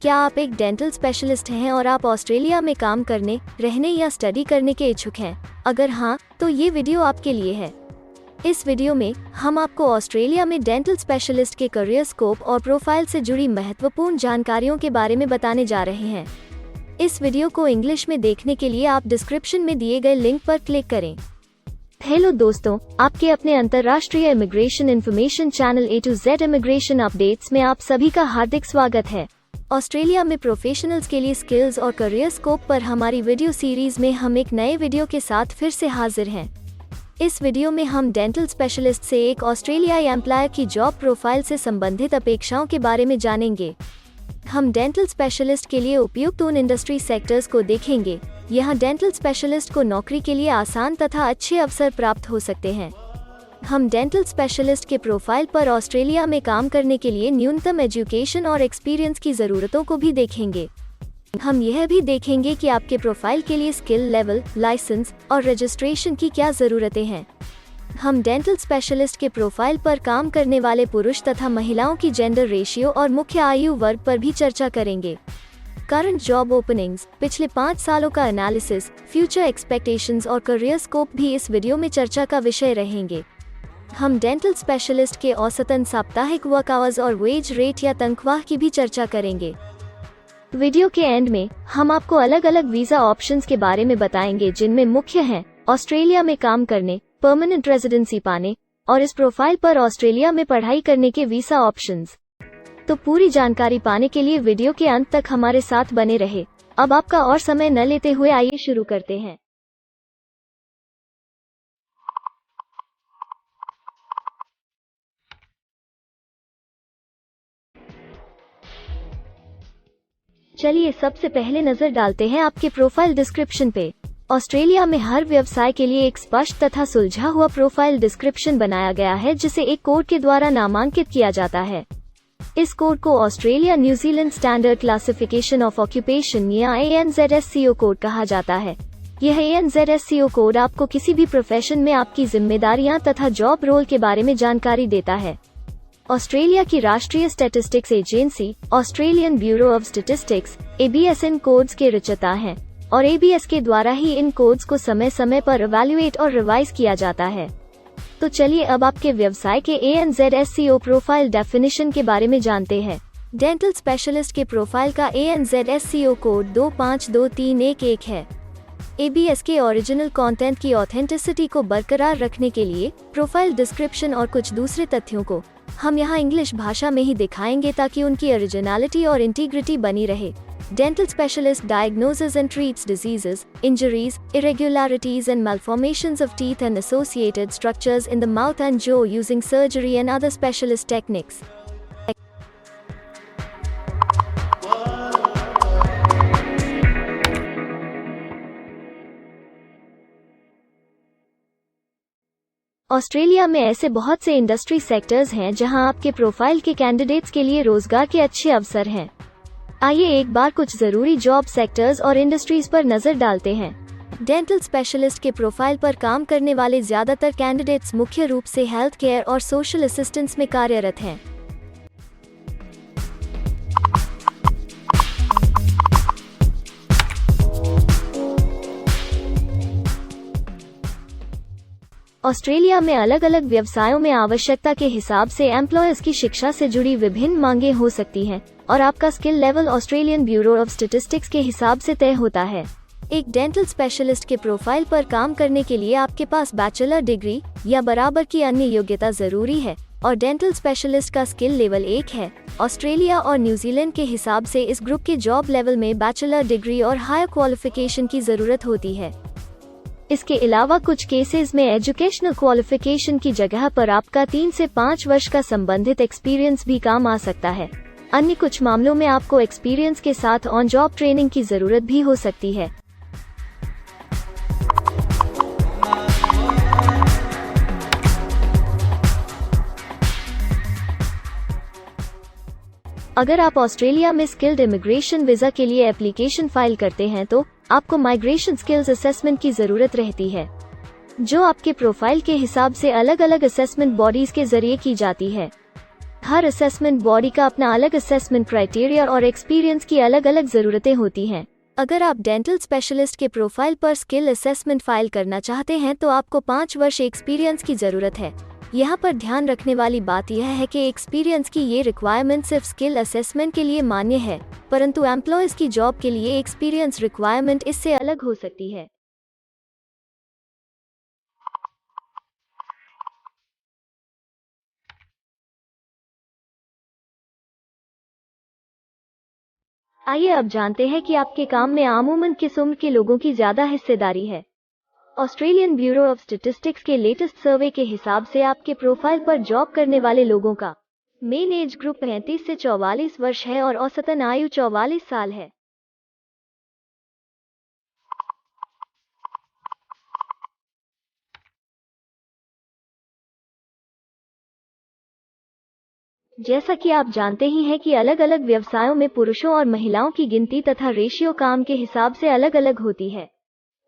क्या आप एक डेंटल स्पेशलिस्ट हैं और आप ऑस्ट्रेलिया में काम करने, रहने या स्टडी करने के इच्छुक हैं? अगर हाँ, तो ये वीडियो आपके लिए है। इस वीडियो में हम आपको ऑस्ट्रेलिया में डेंटल स्पेशलिस्ट के करियर स्कोप और प्रोफाइल से जुड़ी महत्वपूर्ण जानकारियों के बारे में बताने जा रहे हैं। इस वीडियो को इंग्लिश में देखने के लिए आप डिस्क्रिप्शन में दिए गए लिंक पर क्लिक करें। हेलो दोस्तों, आपके अपने अंतर्राष्ट्रीय immigration information channel A to Z immigration updates में आप सभी का हार्दिक स्वागत है। ऑस्ट्रेलिया में प्रोफेशनल्स के लिए स्किल्स और करियर स्कोप पर हमारी वीडियो सीरीज में हम एक नए वीडियो के साथ फिर से हाजिर हैं। इस वीडियो में हम डेंटल स्पेशलिस्ट से एक ऑस्ट्रेलियाई एम्प्लॉयर की जॉब प्रोफाइल से संबंधित अपेक्षाओं के बारे में जानेंगे। हम डेंटल स्पेशलिस्ट के लिए उपयुक्त उन इंडस्ट्री सेक्टर्स को देखेंगे। यहाँ डेंटल स्पेशलिस्ट को नौकरी के लिए आसान तथा अच्छे अवसर प्राप्त हो सकते हैं। हम डेंटल स्पेशलिस्ट के प्रोफाइल पर ऑस्ट्रेलिया में काम करने के लिए न्यूनतम एजुकेशन और एक्सपीरियंस की ज़रूरतों को भी देखेंगे। हम यह भी देखेंगे कि आपके प्रोफाइल के लिए स्किल लेवल, लाइसेंस और रजिस्ट्रेशन की क्या ज़रूरतें हैं। हम डेंटल स्पेशलिस्ट के प्रोफाइल पर काम करने वाले पुरुष तथा महिलाओं की जेंडर रेशियो और मुख्य आयु वर्ग पर भी चर्चा करेंगे। करंट जॉब ओपनिंग्स, पिछले 5 सालों का एनालिसिस, फ्यूचर एक्सपेक्टेशंस और करियर स्कोप भी इस वीडियो में चर्चा का विषय रहेंगे। हम डेंटल स्पेशलिस्ट के औसतन साप्ताहिक वर्क आवर्स और वेज रेट या तनख्वाह की भी चर्चा करेंगे। वीडियो के एंड में हम आपको अलग अलग वीजा ऑप्शंस के बारे में बताएंगे, जिनमें मुख्य हैं ऑस्ट्रेलिया में काम करने, परमानेंट रेजिडेंसी पाने और इस प्रोफाइल पर ऑस्ट्रेलिया में पढ़ाई करने के वीजा ऑप्शंस। तो पूरी जानकारी पाने के लिए वीडियो के अंत तक हमारे साथ बने रहे। अब आपका और समय न लेते हुए आइए शुरू करते हैं। चलिए सबसे पहले नजर डालते हैं आपके प्रोफाइल डिस्क्रिप्शन पे। ऑस्ट्रेलिया में हर व्यवसाय के लिए एक स्पष्ट तथा सुलझा हुआ प्रोफाइल डिस्क्रिप्शन बनाया गया है, जिसे एक कोड के द्वारा नामांकित किया जाता है। इस कोड को Australia New Zealand standard classification of occupation या ANZSCO कोड कहा जाता है। यह ANZSCO कोड आपको किसी भी प्रोफेशन में आपकी जिम्मेदारियां तथा जॉब रोल के बारे में जानकारी देता है। ऑस्ट्रेलिया की राष्ट्रीय statistics agency, Australian bureau of statistics, ABS in codes के रचयिता हैं और ABS के द्वारा ही इन कोड्स को समय समय पर इवैल्यूएट और रिवाइज किया जाता है। तो चलिए अब आपके व्यवसाय के ANZSCO प्रोफाइल डेफिनेशन के बारे में जानते हैं। डेंटल स्पेशलिस्ट के प्रोफाइल का ANZSCO कोड 252311 है। ABS के ओरिजिनल कंटेंट की ऑथेंटिसिटी को बरकरार रखने के लिए प्रोफाइल डिस्क्रिप्शन और कुछ दूसरे तथ्यों को हम यहाँ इंग्लिश भाषा में ही दिखाएंगे, ताकि उनकी ओरिजिनलिटी और इंटीग्रिटी बनी रहे। Dental specialist diagnoses and treats diseases, injuries, irregularities and malformations of teeth and associated structures in the mouth and jaw using surgery and other specialist techniques. Australia में ऐसे बहुत से इंडस्ट्री सेक्टर्स हैं जहां आपके प्रोफाइल के कैंडिडेट्स के लिए रोजगार के अच्छे अवसर हैं। आइए एक बार कुछ जरूरी जॉब सेक्टर्स और इंडस्ट्रीज पर नजर डालते हैं। डेंटल स्पेशलिस्ट के प्रोफाइल पर काम करने वाले ज्यादातर कैंडिडेट्स मुख्य रूप से हेल्थ केयर और सोशल असिस्टेंस में कार्यरत हैं। ऑस्ट्रेलिया में अलग अलग व्यवसायों में आवश्यकता के हिसाब से एम्प्लॉयर्स की शिक्षा से जुड़ी विभिन्न मांगें हो सकती हैं और आपका skill level Australian bureau of statistics के हिसाब से तय होता है। एक डेंटल स्पेशलिस्ट के प्रोफाइल पर काम करने के लिए आपके पास बैचलर डिग्री या बराबर की अन्य योग्यता जरूरी है और डेंटल स्पेशलिस्ट का स्किल लेवल 1 है। ऑस्ट्रेलिया और न्यूजीलैंड के हिसाब से इस ग्रुप के जॉब लेवल में बैचलर डिग्री और हायर क्वालिफिकेशन की जरूरत होती है। इसके अलावा कुछ केसेस में एजुकेशनल क्वालिफिकेशन की जगह पर आपका 3 से 5 वर्ष का संबंधित एक्सपीरियंस भी काम आ सकता है। अन्य कुछ मामलों में आपको एक्सपीरियंस के साथ ऑन जॉब ट्रेनिंग की जरूरत भी हो सकती है। अगर आप ऑस्ट्रेलिया में स्किल्ड इमिग्रेशन वीजा के लिए एप्लीकेशन फाइल करते हैं तो आपको माइग्रेशन स्किल्स असेसमेंट की जरूरत रहती है, जो आपके प्रोफाइल के हिसाब से अलग अलग असेसमेंट बॉडीज के जरिए की जाती है। हर असेसमेंट बॉडी का अपना अलग असेसमेंट क्राइटेरिया और एक्सपीरियंस की अलग अलग ज़रूरतें होती हैं। अगर आप डेंटल स्पेशलिस्ट के प्रोफाइल पर स्किल असेसमेंट फाइल करना चाहते हैं तो आपको 5 वर्ष एक्सपीरियंस की ज़रूरत है। यहाँ पर ध्यान रखने वाली बात यह है कि एक्सपीरियंस की ये रिक्वायरमेंट सिर्फ स्किल असेसमेंट के लिए मान्य है, परंतु एम्प्लॉयज़ की जॉब के लिए एक्सपीरियंस रिक्वायरमेंट इससे अलग हो सकती है। आइए अब जानते हैं कि आपके काम में आमूमन किस उम्र के लोगों की ज़्यादा हिस्सेदारी है। ऑस्ट्रेलियन ब्यूरो ऑफ स्टैटिस्टिक्स के लेटेस्ट सर्वे के हिसाब से आपके प्रोफाइल पर जॉब करने वाले लोगों का मेन एज ग्रुप 35 से 44 वर्ष है और औसतन आयु 44 साल है। जैसा कि आप जानते ही हैं कि अलग अलग व्यवसायों में पुरुषों और महिलाओं की गिनती तथा रेशियो काम के हिसाब से अलग अलग होती है।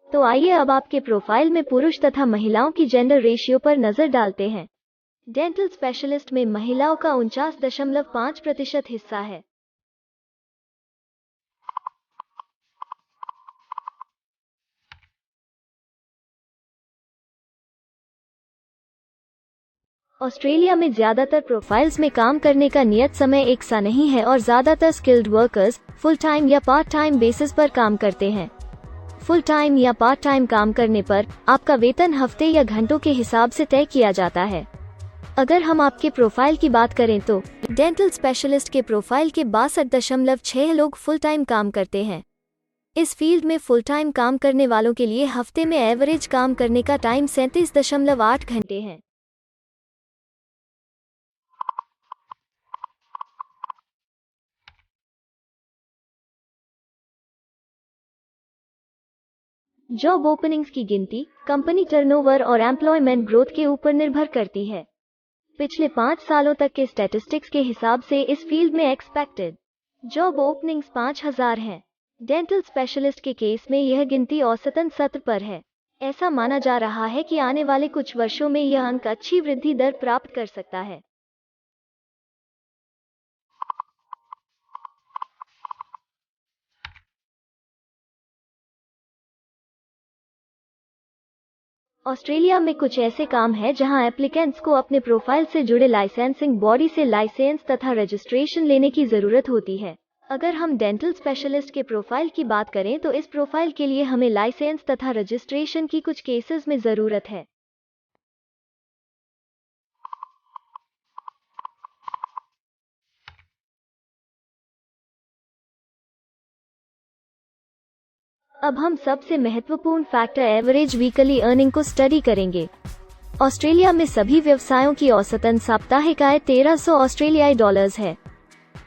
तो आइए अब आपके प्रोफाइल में पुरुष तथा महिलाओं की जेंडर रेशियो पर नजर डालते हैं। डेंटल स्पेशलिस्ट में महिलाओं का 49.5% हिस्सा है। ऑस्ट्रेलिया में ज्यादातर प्रोफाइल्स में काम करने का नियत समय एक सा नहीं है और ज्यादातर स्किल्ड वर्कर्स फुल टाइम या पार्ट टाइम बेसिस पर काम करते हैं। फुल टाइम या पार्ट टाइम काम करने पर आपका वेतन हफ्ते या घंटों के हिसाब से तय किया जाता है। अगर हम आपके प्रोफाइल की बात करें तो डेंटल स्पेशलिस्ट के प्रोफाइल के 62.6 लोग फुल टाइम काम करते हैं। इस फील्ड में फुल टाइम काम करने वालों के लिए हफ्ते में एवरेज काम करने का टाइम 37.8 घंटे है। जॉब ओपनिंग्स की गिनती कंपनी टर्नओवर और एम्प्लॉयमेंट ग्रोथ के ऊपर निर्भर करती है। पिछले 5 सालों तक के स्टैटिस्टिक्स के हिसाब से इस फील्ड में एक्सपेक्टेड जॉब ओपनिंग्स 5000 हैं। डेंटल स्पेशलिस्ट के केस में यह गिनती औसतन 70 पर है। ऐसा माना जा रहा है कि आने वाले कुछ वर्षों में यह अंक अच्छी वृद्धि दर प्राप्त कर सकता है। ऑस्ट्रेलिया में कुछ ऐसे काम हैं जहां एप्लीकेंट्स को अपने प्रोफाइल से जुड़े लाइसेंसिंग बॉडी से लाइसेंस तथा रजिस्ट्रेशन लेने की ज़रूरत होती है। अगर हम डेंटल स्पेशलिस्ट के प्रोफाइल की बात करें तो इस प्रोफाइल के लिए हमें लाइसेंस तथा रजिस्ट्रेशन की कुछ केसेस में ज़रूरत है। अब हम सबसे महत्वपूर्ण फैक्टर एवरेज वीकली अर्निंग को स्टडी करेंगे। ऑस्ट्रेलिया में सभी व्यवसायों की औसतन साप्ताहिक आय 1300 ऑस्ट्रेलियाई डॉलर्स है।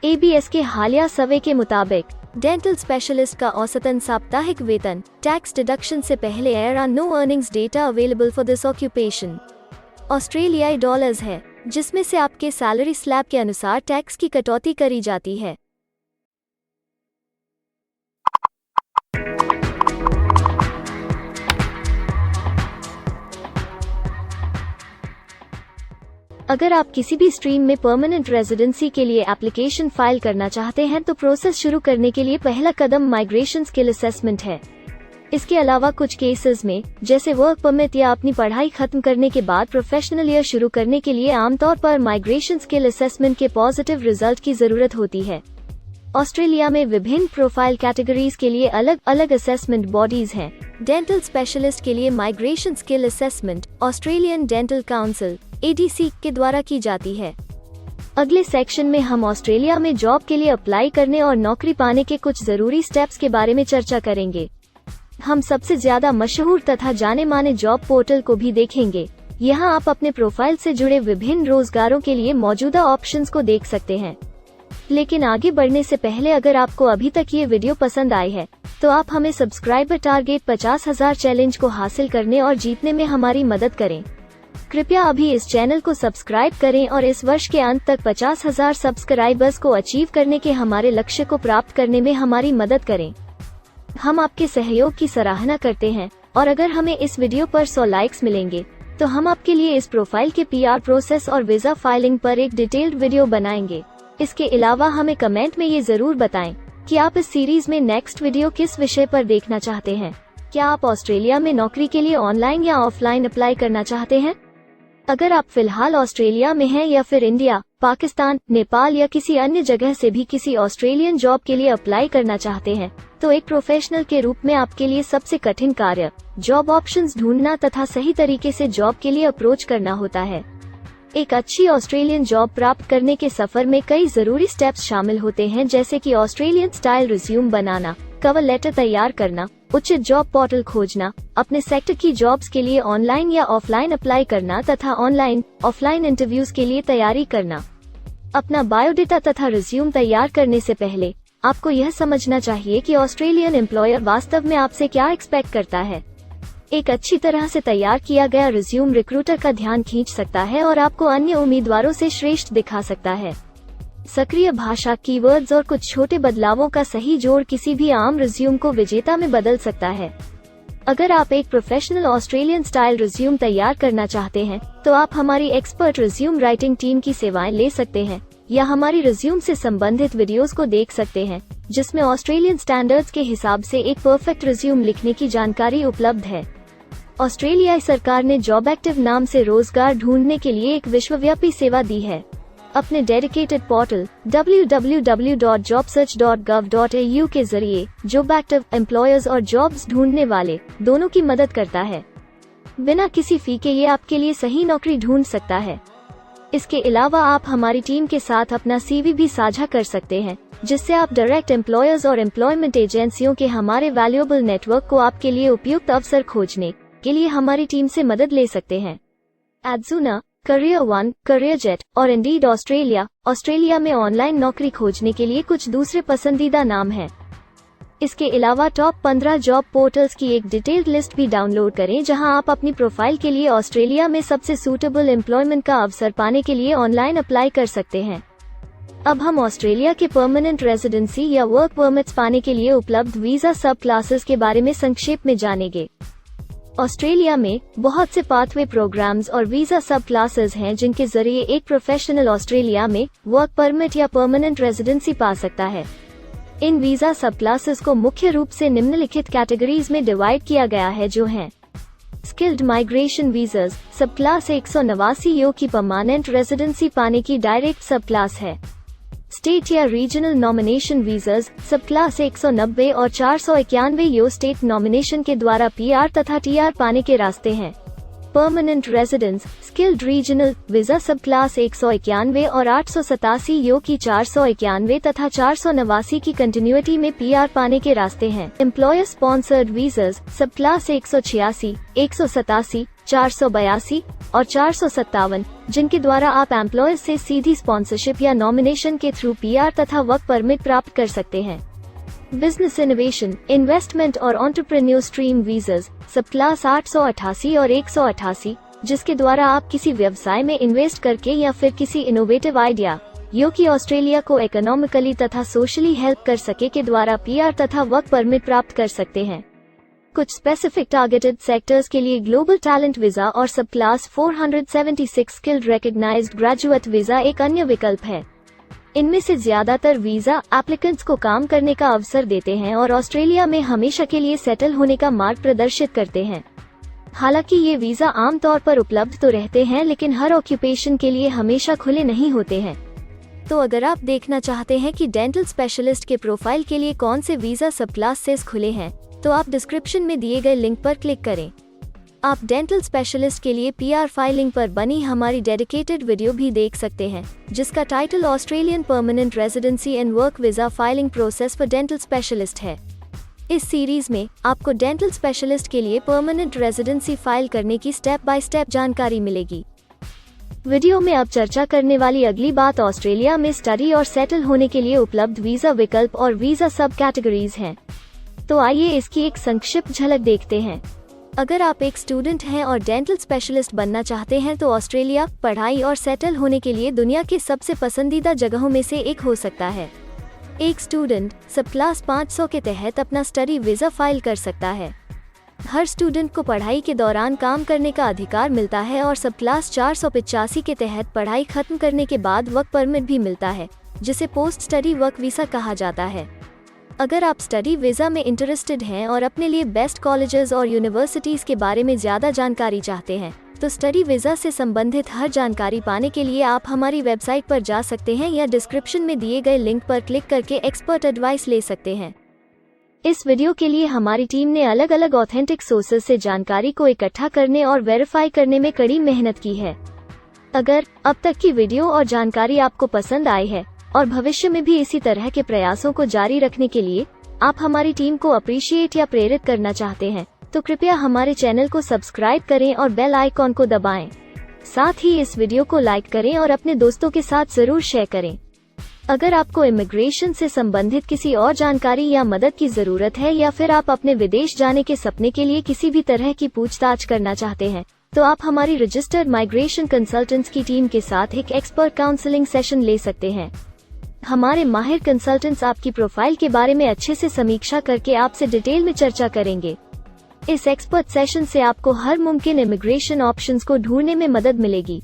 ABS के हालिया सर्वे के मुताबिक डेंटल स्पेशलिस्ट का औसतन साप्ताहिक वेतन टैक्स डिडक्शन से पहले no earnings data available for this occupation ऑस्ट्रेलियाई डॉलर्स है, जिसमें से आपके सैलरी स्लैब के अनुसार टैक्स की कटौती करी जाती है। अगर आप किसी भी स्ट्रीम में परमानेंट रेजिडेंसी के लिए एप्लीकेशन फाइल करना चाहते हैं तो प्रोसेस शुरू करने के लिए पहला कदम माइग्रेशन स्किल असेसमेंट है। इसके अलावा कुछ केसेस में जैसे वर्क परमिट या अपनी पढ़ाई खत्म करने के बाद प्रोफेशनल ईयर शुरू करने के लिए आमतौर पर माइग्रेशन स्किल असेसमेंट के पॉजिटिव रिजल्ट की जरूरत होती है। ऑस्ट्रेलिया में विभिन्न प्रोफाइल कैटेगरीज के लिए अलग अलग असेसमेंट बॉडीज हैं। डेंटल स्पेशलिस्ट के लिए migration skill assessment Australian dental council ADC के द्वारा की जाती है। अगले सेक्शन में हम ऑस्ट्रेलिया में जॉब के लिए अप्लाई करने और नौकरी पाने के कुछ जरूरी स्टेप्स के बारे में चर्चा करेंगे। हम सबसे ज्यादा मशहूर तथा जाने माने जॉब पोर्टल को भी देखेंगे। यहाँ आप अपने प्रोफाइल से जुड़े विभिन्न रोजगारों के लिए मौजूदा ऑप्शंस को देख सकते हैं। लेकिन आगे बढ़ने से पहले अगर आपको अभी तक ये वीडियो पसंद आई है तो आप हमें सब्सक्राइबर टारगेट 50,000 चैलेंज को हासिल करने और जीतने में हमारी मदद करें। कृपया अभी इस चैनल को सब्सक्राइब करें और इस वर्ष के अंत तक 50,000 सब्सक्राइबर्स को अचीव करने के हमारे लक्ष्य को प्राप्त करने में हमारी मदद करें। हम आपके सहयोग की सराहना करते हैं और अगर हमें इस वीडियो पर 100 लाइक्स मिलेंगे तो हम आपके लिए इस प्रोफाइल के PR प्रोसेस और वीज़ा फाइलिंग पर एक डिटेल्ड वीडियो बनाएंगे। इसके अलावा हमें कमेंट में ये ज़रूर बताएं कि आप इस सीरीज में नेक्स्ट वीडियो किस विषय पर देखना चाहते हैं। क्या आप ऑस्ट्रेलिया में नौकरी के लिए ऑनलाइन या ऑफलाइन अप्लाई करना चाहते हैं? अगर आप फिलहाल ऑस्ट्रेलिया में हैं या फिर इंडिया, पाकिस्तान, नेपाल या किसी अन्य जगह से भी किसी ऑस्ट्रेलियन जॉब के लिए अप्लाई करना चाहते हैं, तो एक प्रोफेशनल के रूप में आपके लिए सबसे कठिन कार्य जॉब ऑप्शंस ढूंढना तथा सही तरीके से जॉब के लिए अप्रोच करना होता है। एक अच्छी ऑस्ट्रेलियन जॉब प्राप्त करने के सफर में कई जरूरी स्टेप्स शामिल होते हैं, जैसे कि ऑस्ट्रेलियन स्टाइल रिज्यूम बनाना, कवर लेटर तैयार करना, उचित जॉब पोर्टल खोजना, अपने सेक्टर की जॉब्स के लिए ऑनलाइन या ऑफलाइन अप्लाई करना तथा ऑनलाइन ऑफलाइन इंटरव्यूज के लिए तैयारी करना। अपना बायोडेटा तथा रिज्यूम तैयार करने से पहले आपको यह समझना चाहिए कि ऑस्ट्रेलियन एम्प्लॉयर वास्तव में आपसे क्या एक्सपेक्ट करता है। एक अच्छी तरह से तैयार किया गया रिज्यूम रिक्रूटर का ध्यान खींच सकता है और आपको अन्य उम्मीदवारों से श्रेष्ठ दिखा सकता है। सक्रिय भाषा, कीवर्ड्स और कुछ छोटे बदलावों का सही जोड़ किसी भी आम रिज्यूम को विजेता में बदल सकता है। अगर आप एक प्रोफेशनल ऑस्ट्रेलियन स्टाइल रिज्यूम तैयार करना चाहते हैं, तो आप हमारी एक्सपर्ट रिज्यूम राइटिंग टीम की सेवाएं ले सकते हैं या हमारी रिज्यूम से संबंधित वीडियोस को देख सकते हैं, जिसमें ऑस्ट्रेलियन स्टैंडर्ड्स के हिसाब से एक परफेक्ट रिज्यूम लिखने की जानकारी उपलब्ध है। ऑस्ट्रेलियाई सरकार ने जॉब एक्टिव नाम से रोजगार ढूंढने के लिए एक विश्वव्यापी सेवा दी है। अपने डेडिकेटेड पोर्टल www.jobsearch.gov.au के जरिए जॉब एक्टिव एम्प्लॉयर्स और जॉब्स ढूंढने वाले दोनों की मदद करता है। बिना किसी फी के ये आपके लिए सही नौकरी ढूंढ सकता है। इसके अलावा आप हमारी टीम के साथ अपना CV भी साझा कर सकते हैं, जिससे आप डायरेक्ट एम्प्लॉयर्स और एम्प्लॉयमेंट एजेंसियों के हमारे वैल्यूएबल नेटवर्क को आपके लिए उपयुक्त अवसर खोजने के लिए हमारी टीम से मदद ले सकते हैं। एडजूना, करियर वन, करियर जेट और इंडीड ऑस्ट्रेलिया में ऑनलाइन नौकरी खोजने के लिए कुछ दूसरे पसंदीदा नाम हैं। इसके अलावा टॉप 15 जॉब पोर्टल्स की एक डिटेल्ड लिस्ट भी डाउनलोड करें, जहां आप अपनी प्रोफाइल के लिए ऑस्ट्रेलिया में सबसे सूटेबल एम्प्लॉयमेंट का अवसर पाने के लिए ऑनलाइन अप्लाई कर सकते हैं। अब हम ऑस्ट्रेलिया के परमानेंट रेजिडेंसी या वर्क परमिट्स पाने के लिए उपलब्ध वीजा सब क्लासेस के बारे में संक्षेप में जानेंगे। ऑस्ट्रेलिया में बहुत से पाथवे प्रोग्राम्स और वीजा सब क्लासेस हैं, जिनके जरिए एक प्रोफेशनल ऑस्ट्रेलिया में वर्क परमिट या परमानेंट रेजिडेंसी पा सकता है। इन वीजा सब क्लासेस को मुख्य रूप से निम्नलिखित कैटेगरीज में डिवाइड किया गया है, जो हैं स्किल्ड माइग्रेशन वीजास, सब क्लास 189 यो की परमानेंट रेजिडेंसी पाने की डायरेक्ट सब क्लास है। स्टेट या रीजनल नॉमिनेशन वीजास, सब क्लास 190 और 491 यो स्टेट नॉमिनेशन के द्वारा PR तथा TR पाने के रास्ते हैं। Permanent residence, skilled regional visa, सब क्लास 191 और 887 यो की 491 तथा 489 की कंटिन्यूटी में PR पाने के रास्ते हैं। एम्प्लॉयर स्पॉन्सर्ड वीजास, सब क्लास 186, 187, 482 और 457, जिनके द्वारा आप एम्प्लॉयर से सीधी स्पॉन्सरशिप या नॉमिनेशन के थ्रू PR तथा वर्क परमिट प्राप्त कर सकते हैं। बिजनेस इनोवेशन, इन्वेस्टमेंट और एंटरप्रेन्योर स्ट्रीम वीजास, सब क्लास 888 और 188, जिसके द्वारा आप किसी व्यवसाय में इन्वेस्ट करके या फिर किसी इनोवेटिव आइडिया यो कि ऑस्ट्रेलिया को इकोनॉमिकली तथा सोशली हेल्प कर सके के द्वारा PR तथा वर्क परमिट प्राप्त कर सकते हैं। कुछ स्पेसिफिक टारगेटेड सेक्टर्स के लिए ग्लोबल टैलेंट वीजा और subclass 476 skilled recognised graduate visa एक अन्य विकल्प है। इनमें से ज्यादातर वीजा एप्लीकेंट्स को काम करने का अवसर देते हैं और ऑस्ट्रेलिया में हमेशा के लिए सेटल होने का मार्ग प्रदर्शित करते हैं। हालांकि ये वीजा आमतौर पर उपलब्ध तो रहते हैं, लेकिन हर ऑक्यूपेशन के लिए हमेशा खुले नहीं होते हैं। तो अगर आप देखना चाहते हैं कि डेंटल स्पेशलिस्ट के प्रोफाइल के लिए कौन से वीजा सब क्लासेस खुले हैं, तो आप डिस्क्रिप्शन में दिए गए लिंक पर क्लिक करें। आप डेंटल स्पेशलिस्ट के लिए PR फाइलिंग पर बनी हमारी डेडिकेटेड वीडियो भी देख सकते हैं, जिसका title Australian permanent residency and work visa filing process for dental specialist है। इस सीरीज में आपको डेंटल स्पेशलिस्ट के लिए परमानेंट रेजिडेंसी फाइल करने की स्टेप बाय स्टेप जानकारी मिलेगी। वीडियो में अब चर्चा करने वाली अगली बात ऑस्ट्रेलिया में स्टडी और सेटल होने के लिए उपलब्ध वीजा विकल्प और वीजा सब कैटेगरीज हैं। तो आइए इसकी एक संक्षिप्त झलक देखते हैं। अगर आप एक स्टूडेंट हैं और डेंटल स्पेशलिस्ट बनना चाहते हैं, तो ऑस्ट्रेलिया पढ़ाई और सेटल होने के लिए दुनिया के सबसे पसंदीदा जगहों में से एक हो सकता है। एक स्टूडेंट सब क्लास 500 के तहत अपना स्टडी वीजा फाइल कर सकता है। हर स्टूडेंट को पढ़ाई के दौरान काम करने का अधिकार मिलता है और सब क्लास 485 के तहत पढ़ाई खत्म करने के बाद वर्क परमिट भी मिलता है, जिसे पोस्ट स्टडी वर्क वीज़ा कहा जाता है। अगर आप स्टडी वीज़ा में इंटरेस्टेड हैं और अपने लिए बेस्ट कॉलेजेस और यूनिवर्सिटीज़ के बारे में ज़्यादा जानकारी चाहते हैं, तो स्टडी वीज़ा से संबंधित हर जानकारी पाने के लिए आप हमारी वेबसाइट पर जा सकते हैं या डिस्क्रिप्शन में दिए गए लिंक पर क्लिक करके एक्सपर्ट एडवाइस ले सकते हैं। इस वीडियो के लिए हमारी टीम ने अलग अलग ऑथेंटिक सोर्सेज से जानकारी को इकट्ठा करने और वेरीफाई करने में कड़ी मेहनत की है। अगर अब तक की वीडियो और जानकारी आपको पसंद आई है और भविष्य में भी इसी तरह के प्रयासों को जारी रखने के लिए आप हमारी टीम को अप्रिशिएट या प्रेरित करना चाहते हैं, तो कृपया हमारे चैनल को सब्सक्राइब करें और बेल आइकॉन को दबाएं। साथ ही इस वीडियो को लाइक करें और अपने दोस्तों के साथ जरूर शेयर करें। अगर आपको इमिग्रेशन से संबंधित किसी और जानकारी या मदद की जरूरत है या फिर आप अपने विदेश जाने के सपने के लिए किसी भी तरह की पूछताछ करना चाहते हैं, तो आप हमारी रजिस्टर्ड माइग्रेशन कंसल्टेंट्स की टीम के साथ एक एक्सपर्ट काउंसलिंग सेशन ले सकते हैं। हमारे माहिर कंसल्टेंट्स आपकी प्रोफाइल के बारे में अच्छे से समीक्षा करके आपसे डिटेल में चर्चा करेंगे। इस एक्सपर्ट सेशन से आपको हर मुमकिन इमिग्रेशन ऑप्शंस को ढूंढने में मदद मिलेगी।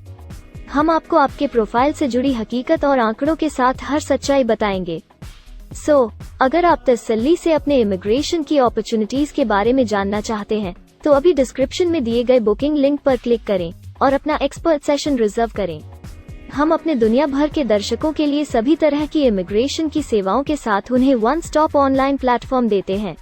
हम आपको आपके प्रोफाइल से जुड़ी हकीकत और आंकड़ों के साथ हर सच्चाई बताएंगे। अगर आप तसल्ली से अपने इमिग्रेशन की अपॉर्चुनिटीज के बारे में जानना चाहते हैं, तो अभी डिस्क्रिप्शन में दिए गए बुकिंग लिंक पर क्लिक करें और अपना एक्सपर्ट सेशन रिजर्व करें। हम अपने दुनिया भर के दर्शकों के लिए सभी तरह की इमिग्रेशन की सेवाओं के साथ उन्हें वन स्टॉप ऑनलाइन प्लेटफॉर्म देते हैं।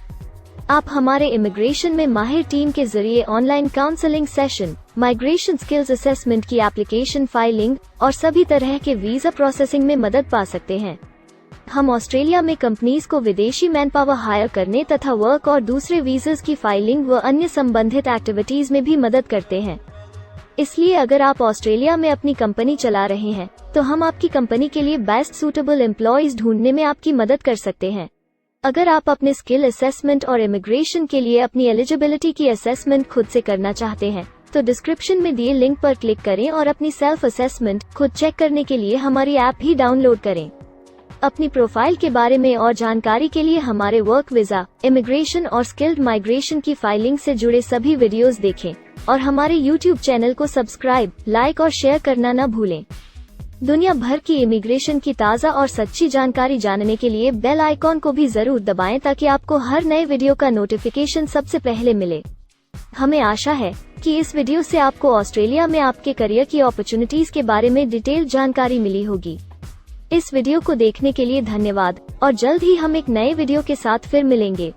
आप हमारे इमिग्रेशन में माहिर टीम के जरिए online counselling session, migration skills assessment की एप्लीकेशन फाइलिंग और सभी तरह के वीजा प्रोसेसिंग में मदद पा सकते हैं। हम ऑस्ट्रेलिया में कंपनीज को विदेशी मैन पावर हायर करने तथा वर्क और दूसरे वीजास की फाइलिंग व अन्य संबंधित एक्टिविटीज में भी मदद करते हैं। इसलिए अगर आप ऑस्ट्रेलिया में अपनी कंपनी चला रहे हैं, तो हम आपकी कंपनी के लिए बेस्ट सूटेबल एम्प्लॉयज ढूंढने में आपकी मदद कर सकते हैं। अगर आप अपने स्किल असेसमेंट और इमिग्रेशन के लिए अपनी एलिजिबिलिटी की असेसमेंट खुद से करना चाहते हैं, तो डिस्क्रिप्शन में दिए लिंक पर क्लिक करें और अपनी सेल्फ असेसमेंट खुद चेक करने के लिए हमारी ऐप भी डाउनलोड करें। अपनी प्रोफाइल के बारे में और जानकारी के लिए हमारे वर्क वीजा, इमिग्रेशन और स्किल्ड माइग्रेशन की फाइलिंग से जुड़े सभी वीडियोस देखें और हमारे YouTube चैनल को सब्सक्राइब, लाइक और शेयर करना न भूलें। दुनिया भर की इमिग्रेशन की ताज़ा और सच्ची जानकारी जानने के लिए बेल आइकॉन को भी जरूर दबाएं ताकि आपको हर नए वीडियो का नोटिफिकेशन सबसे पहले मिले। हमें आशा है कि इस वीडियो से आपको ऑस्ट्रेलिया में आपके करियर की अपॉर्चुनिटीज के बारे में डिटेल जानकारी मिली होगी। इस वीडियो को देखने के लिए धन्यवाद और जल्द ही हम एक नए वीडियो के साथ फिर मिलेंगे।